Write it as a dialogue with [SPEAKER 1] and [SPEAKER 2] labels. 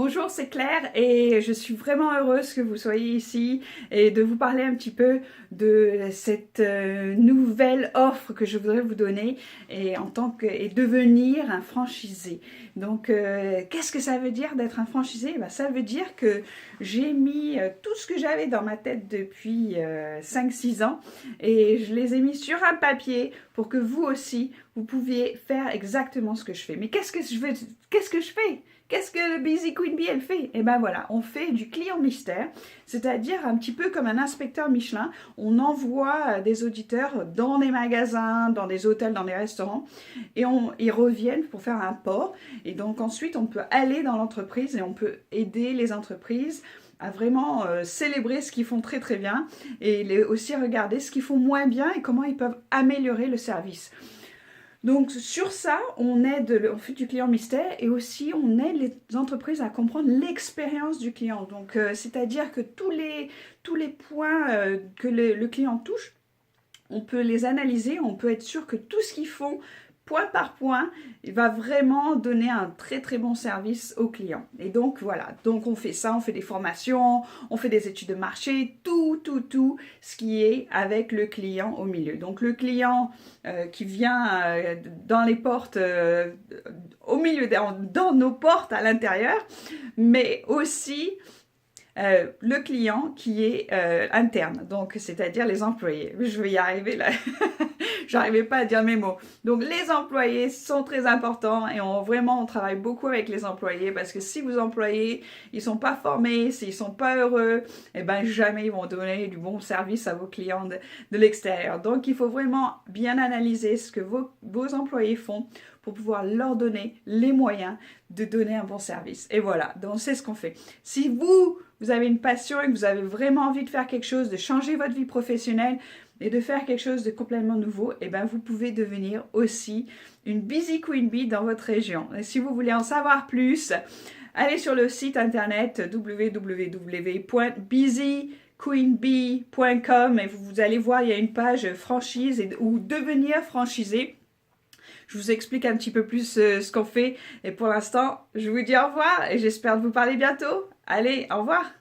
[SPEAKER 1] Bonjour, c'est Claire et je suis vraiment heureuse que vous soyez ici et de vous parler un petit peu de cette nouvelle offre que je voudrais vous donner et devenir un franchisé. Donc, qu'est-ce que ça veut dire d'être un franchisé? Ça veut dire que j'ai mis tout ce que j'avais dans ma tête depuis 5-6 ans et je les ai mis sur un papier pour que vous aussi, vous pouviez faire exactement ce que je fais. Mais qu'est-ce que je fais? Qu'est-ce que le Busy Queen Bee, elle fait? Eh ben voilà, on fait du client mystère, c'est-à-dire un petit peu comme un inspecteur Michelin. On envoie des auditeurs dans des magasins, dans des hôtels, dans des restaurants, et ils reviennent pour faire un port. Et donc ensuite, on peut aller dans l'entreprise et on peut aider les entreprises à vraiment célébrer ce qu'ils font très très bien et aussi regarder ce qu'ils font moins bien et comment ils peuvent améliorer le service. Donc sur ça, on fait du client mystère et aussi on aide les entreprises à comprendre l'expérience du client. Donc c'est-à-dire que tous les points que le client touche, on peut les analyser, on peut être sûr que tout ce qu'ils font point par point, il va vraiment donner un très très bon service aux clients. Et donc voilà, donc on fait ça, on fait des formations, on fait des études de marché, tout ce qui est avec le client au milieu. Donc le client qui vient dans les portes, au milieu, dans nos portes à l'intérieur, mais aussi le client qui est interne, donc c'est-à-dire les employés. Je vais y arriver là. J'arrivais pas à dire mes mots. Donc les employés sont très importants et on travaille beaucoup avec les employés parce que si vos employés ils sont pas formés, s'ils sont pas heureux, eh ben jamais ils vont donner du bon service à vos clients de l'extérieur. Donc il faut vraiment bien analyser ce que vos employés font pour pouvoir leur donner les moyens de donner un bon service. Et voilà, donc c'est ce qu'on fait. Si vous avez une passion et que vous avez vraiment envie de faire quelque chose, de changer votre vie professionnelle, et de faire quelque chose de complètement nouveau, et ben vous pouvez devenir aussi une Busy Queen Bee dans votre région. Et si vous voulez en savoir plus, allez sur le site internet www.busyqueenbee.com et vous allez voir, il y a une page franchise ou devenir franchisé. Je vous explique un petit peu plus ce qu'on fait. Et pour l'instant, je vous dis au revoir et j'espère vous parler bientôt. Allez, au revoir!